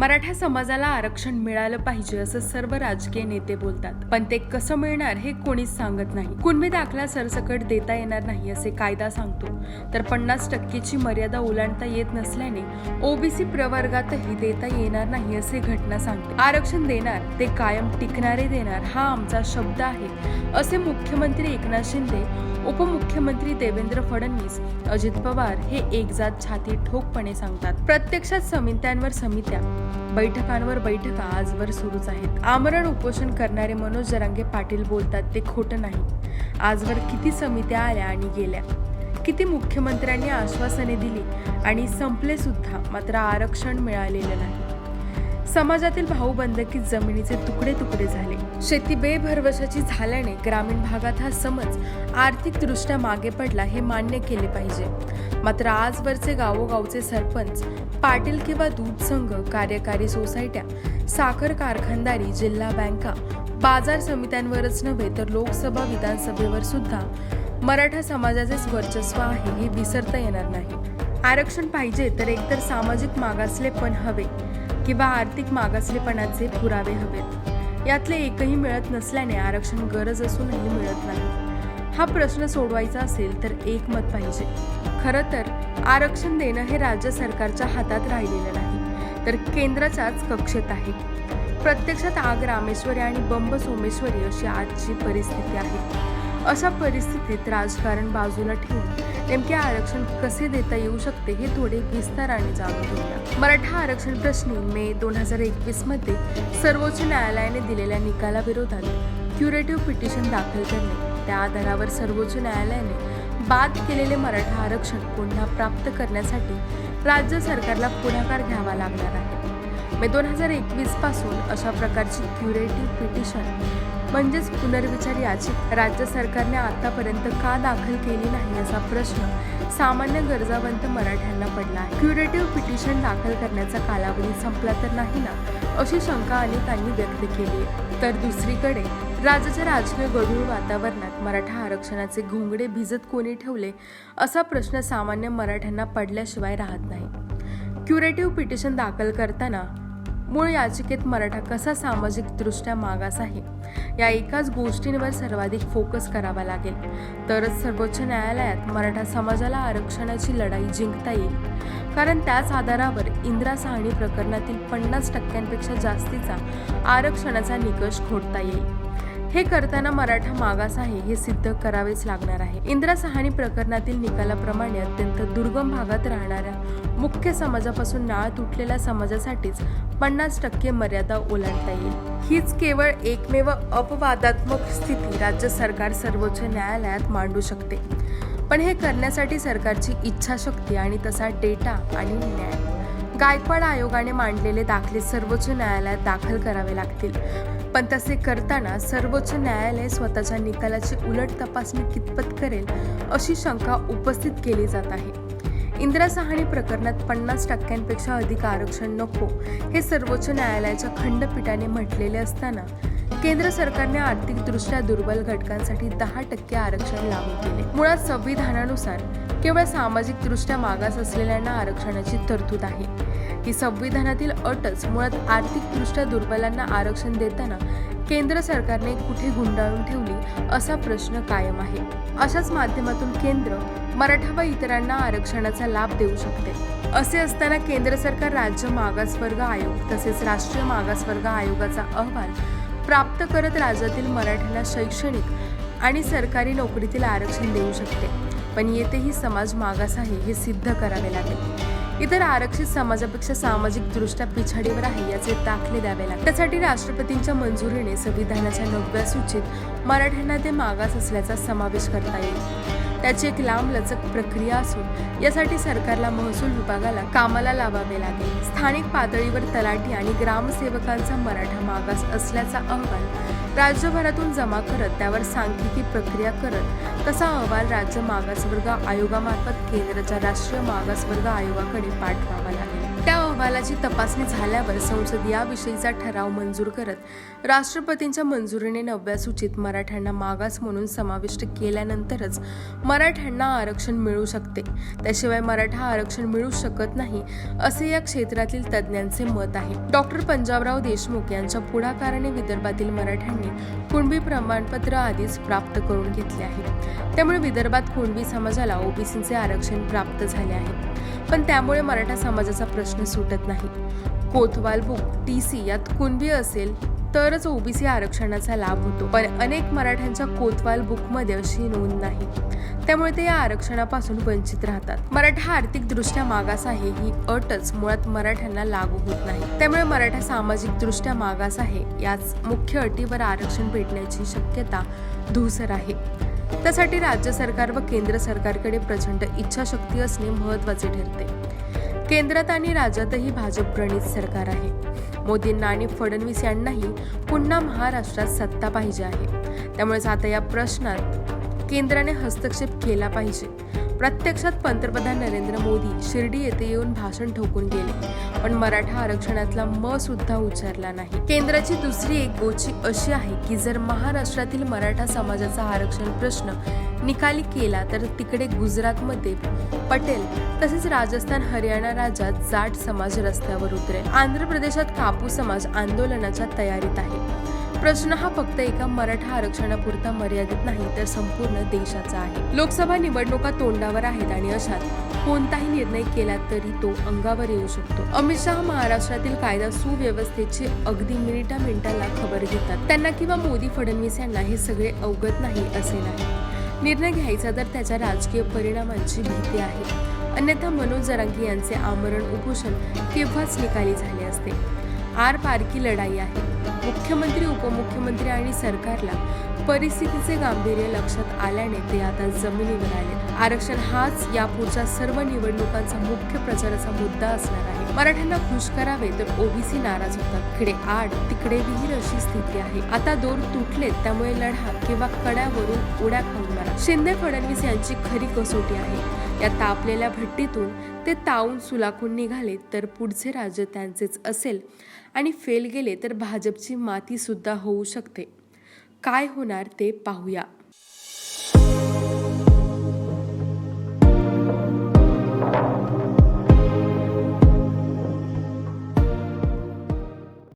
मराठा समाजाला आरक्षण मिळालं पाहिजे असं सर्व राजकीय नेते बोलतात, पण ते कसं मिळणार हे कोणीच सांगत नाही. कुणबी दाखला सरसकट देता येणार नाही असे कायदा सांगतो, तर 50%ची मर्यादा ओलांडता येत नसल्याने ओबीसी प्रवर्गातही देता येणार नाही असे घटना सांगते. आरक्षण देणार ते कायम टिकणारे देणार हा आमचा शब्द आहे असे मुख्यमंत्री एकनाथ शिंदे, उपमुख्यमंत्री देवेंद्र फडणवीस, अजित पवार हे एकजात छाती ठोकपणे सांगतात. प्रत्यक्षात समित्यांवर समित्या, बैठकांवर बैठका आजवर सुरूच आहेत. आमरण उपोषण करणारे मनोज जरांगे पाटील बोलतात ते खोटं नाही. आजवर किती समित्या आल्या आणि गेल्या, किती मुख्यमंत्र्यांनी आश्वासने दिली आणि संपले सुद्धा, मात्र आरक्षण मिळालेलं नाही. समाजातील भाऊबंदकीत जमिनीचे तुकडे तुकडे झाले. शेती बेभरवशाची झाल्याने ग्रामीण भागात हा समज आर्थिकदृष्ट्या मागे पडला हे मान्य केले पाहिजे. मात्र आजवरचे गावोगावचे सरपंच, पाटील किंवा दूध संघ, कार्यकारी सोसायट्या, साखर कारखानदारी, जिल्हा बँका, बाजार समित्यांवरच नव्हे तर लोकसभा, विधानसभेवर सुद्धा मराठा समाजाचेच वर्चस्व आहे हे विसरता येणार नाही. आरक्षण पाहिजे तर एकतर सामाजिक मागासलेपण हवे किंवा आर्थिक मागासलेपणाचे पुरावे हवेत. यातले एकही मिळत नसल्याने आरक्षण गरज असूनही मिळत नाही. हा प्रश्न सोडवायचा असेल तर एकमत पाहिजे. खरं तर आरक्षण देणं हे राज्य सरकारच्या हातात राहिलेलं नाही, तर केंद्राच्याच कक्षेत आहे. प्रत्यक्षात आग रामेश्वरी आणि बंब सोमेश्वरी अशी आजची परिस्थिती आहे. अशा परिस्थितीत राजकारण बाजूला ठेवून नेमके आरक्षण कसे देता येऊ शकते हे थोडे विस्ताराने जाणून घेऊया. मराठा आरक्षण प्रश्नी मे 2021 मध्ये सर्वोच्च न्यायालयाने दिलेल्या निकालाविरोधात क्युरेटिव्ह पिटिशन दाखल करणे, त्या आधारावर सर्वोच्च न्यायालयाने बाद केलेले मराठा आरक्षण पुन्हा प्राप्त करण्यासाठी राज्य सरकारला पुढाकार घ्यावा लागणार आहे. मे 2021 पासून अशा प्रकारची क्युरेटिव्ह पिटिशन म्हणजेच पुनर्विचार याचिका राज्य सरकारने आतापर्यंत का दाखल केली नाही असा प्रश्न सामान्य गरजावंत मराठ्यांना पडला आहे. क्युरेटिव्ह पिटिशन दाखल करण्याचा कालावधी संपला तर नाही ना, अशी शंका अनेकांनी व्यक्त केली आहे. तर दुसरीकडे राज्याच्या राजकीय गढूळ वातावरणात मराठा आरक्षणाचे घोंगडे भिजत कोणी ठेवले असा प्रश्न सामान्य मराठ्यांना पडल्याशिवाय राहत नाही. क्युरेटिव्ह पिटिशन दाखल करताना मूळ याचिकेत मराठा कसा सामाजिकदृष्ट्या मागास आहे या एकाच गोष्टींवर सर्वाधिक फोकस करावा लागेल, तरच सर्वोच्च न्यायालयात मराठा समाजाला आरक्षणाची लढाई जिंकता येईल. कारण त्याच आधारावर इंदिरा साहनी प्रकरणातील 50%पेक्षा जास्तीचा आरक्षणाचा निकष खोडता येईल. हे करताना मराठा मागास आहे हे सिद्ध करावेच लागणार आहे. इंदिरा साहनी प्रकरणातील निकालाप्रमाणे अत्यंत दुर्गम भागात राहणाऱ्या मुख्य समाजापासून नाळ तुटलेल्या समाजासाठीच 50% मर्यादा ओलांडता येईल. हीच केवळ एकमेव अपवादात्मक स्थिती राज्य सरकार सर्वोच्च न्यायालयात मांडू शकते. पण हे करण्यासाठी सरकारची इच्छाशक्ती आणि तसा डेटा आणि न्याय. गायकवाड आयोगाने मांडलेले दाखले सर्वोच्च न्यायालयात दाखल करावे लागतील, पण तसे करताना सर्वोच्च न्यायालय स्वतःच्या निकालाची उलट तपासणी कितपत करेल अशी शंका उपस्थित केली जात आहे. इंदिरा साहनी प्रकरणात 50%पेक्षा अधिक आरक्षण नको हे सर्वोच्च न्यायालयाच्या खंडपीठाने म्हटलेले असताना केंद्र सरकारने आर्थिकदृष्ट्या दुर्बल घटकांसाठी 10% आरक्षण लागू केले. मुळात संविधानानुसार केवळ सामाजिकदृष्ट्या मागास असलेल्यांना आरक्षणाची तरतूद आहे. ही संविधानातील अटच मुळात आर्थिकदृष्ट्या दुर्बलांना आरक्षण देताना केंद्र सरकारने कुठे गुंडाळून ठेवली असा प्रश्न कायम आहे. अशाच माध्यमातून केंद्र मराठा व इतरांना आरक्षणाचा लाभ देऊ शकते. असे असताना केंद्र सरकार राज्य मागासवर्ग आयोग तसेच राष्ट्रीय मागासवर्ग आयोगाचा अहवाल प्राप्त करत राज्यातील मराठ्यांना शैक्षणिक आणि सरकारी नोकरीतील आरक्षण देऊ शकते. पण येथेही समाज मागास आहे हे सिद्ध करावे लागेल. इतर आरक्षित समाजापेक्षा सामाजिकदृष्ट्या पिछाडीवर आहे याचे दाखले द्यावे लागतात. त्यासाठी राष्ट्रपतींच्या मंजुरीने संविधानाच्या 9व्या सूचीत मराठ्यांना ते मागास असल्याचा समावेश करता येईल. त्याची एक लांबलचक प्रक्रिया असून यासाठी सरकारला महसूल विभागाला कामाला लावावे लागेल. स्थानिक पातळीवर तलाठी आणि ग्रामसेवकांचा मराठा मागास असल्याचा अहवाल राज्यभरातून जमा करत त्यावर सांख्यिकी प्रक्रिया करत तसा अहवाल राज्य मागासवर्ग आयोगामार्फत केंद्राच्या राष्ट्रीय मागासवर्ग आयोगाकडे पाठवावा लागेल. त्या अहवालाची तपासणी झाल्यावर संसद याविषयीचा ठराव मंजूर करत राष्ट्रपतींच्या मंजुरीने 9व्या सूचीत मराठ्यांना मागास म्हणून समाविष्ट केल्यानंतरच मराठ्यांना आरक्षण मिळू शकते. त्याशिवाय मराठा आरक्षण मिळू शकत नाही असे या क्षेत्रातील तज्ज्ञांचे मत आहे. डॉक्टर पंजाबराव देशमुख यांच्या पुढाकाराने विदर्भातील मराठ्यांनी कुणबी प्रमाणपत्र आधीच प्राप्त करून घेतले आहे. त्यामुळे विदर्भात कुणबी समाजाला ओबीसीचे आरक्षण प्राप्त झाले आहे. पण त्यामुळे मराठा समाजाचा प्रश्न सुटत नाही. कोतवाल बुक TC यात कुणबी असेल तरच ओबीसी आरक्षणाचा लाभ होतो, पण अनेक मराठ्यांच्या कोतवाल बुकमध्ये अशी नोंद नाही. त्यामुळे ते या आरक्षणापासून वंचित राहतात. मराठा आर्थिकदृष्ट्या मागास आहे ही अटच मुळात मराठ्यांना लागू होत नाही. त्यामुळे मराठा सामाजिकदृष्ट्या मागास आहे याच मुख्य अटीवर आरक्षण भेटण्याची शक्यता धूसर आहे. त्यासाठी राज्य सरकार व केंद्र सरकारकडे प्रचंड इच्छाशक्ती असणे महत्त्वाचे ठरते. केंद्रात आणि राज्यातही भाजप प्रणित सरकार आहे. मोदींना आणि फडणवीस यांनाही पुन्हा महाराष्ट्रात सत्ता पाहिजे आहे. त्यामुळेच आता या प्रश्नात केंद्राने हस्तक्षेप केला पाहिजे. प्रत्यक्षात पंतप्रधान नरेंद्र मोदी शिर्डी येथे येऊन भाषण ठोकून गेले, पण मराठा आरक्षणातला म सुद्धा उच्चारला नाही. केंद्राची दुसरी एक गोची अशी आहे की जर महाराष्ट्रातील मराठा समाजाचा आरक्षण प्रश्न निकाली केला तर तिकडे गुजरातमध्ये पटेल तसेच राजस्थान हरियाणा राज्यात जाट समाज रस्त्यावर उतरेल. आंध्र प्रदेशात कापू समाज आंदोलनाच्या तयारीत आहे. प्रश्न हा फक्त एका मराठा आरक्षणापुरता मर्यादित नाही तर संपूर्ण देशाचा आहे. लोकसभा निवडणुका तोंडावर आहेत आणि अशात कोणताही निर्णय केला तरी तो अंगावर येऊ शकतो. अमित शहा महाराष्ट्रातील कायदा सुव्यवस्थेची अगदी मिनिटाला खबर घेतात. त्यांना किंवा मोदी फडणवीस यांना हे सगळे अवगत नाही असे नाही. निर्णय घ्यायचा तर त्याच्या राजकीय परिणामांची भीती आहे. अन्यथा मनोज जरांगे यांचे आमरण उपोषण केव्हाच निकाली झाले असते. आर पारकी लढाई आहे. मुख्यमंत्री उपमुख्यमंत्री आणि सरकारला परिस्थितीचे गांभीर्य लक्षात आल्याने ते आता जमिनीवर आले. आरक्षण हाच यापुढच्या सर्व निवडणुकांचा मुख्य प्रचाराचा मुद्दा असणार आहे. मराठ्यांना खुश करावे तर ओबीसी नाराज होतात. इकडे आड तिकडे विहीर अशी स्थिती आहे. आता दोर तुटलेत त्यामुळे लढा किंवा कड्यावरून उड्या खाऊन मारा. शिंदे फडणवीस यांची खरी कसोटी आहे. या तापलेल्या भट्टीतून ते तावून सुलाखून निघाले तर पुढचे राज्य त्यांचेच असेल आणि फेल गेले तर भाजपची माती सुद्धा होऊ शकते. काय होणार ते पाहूया.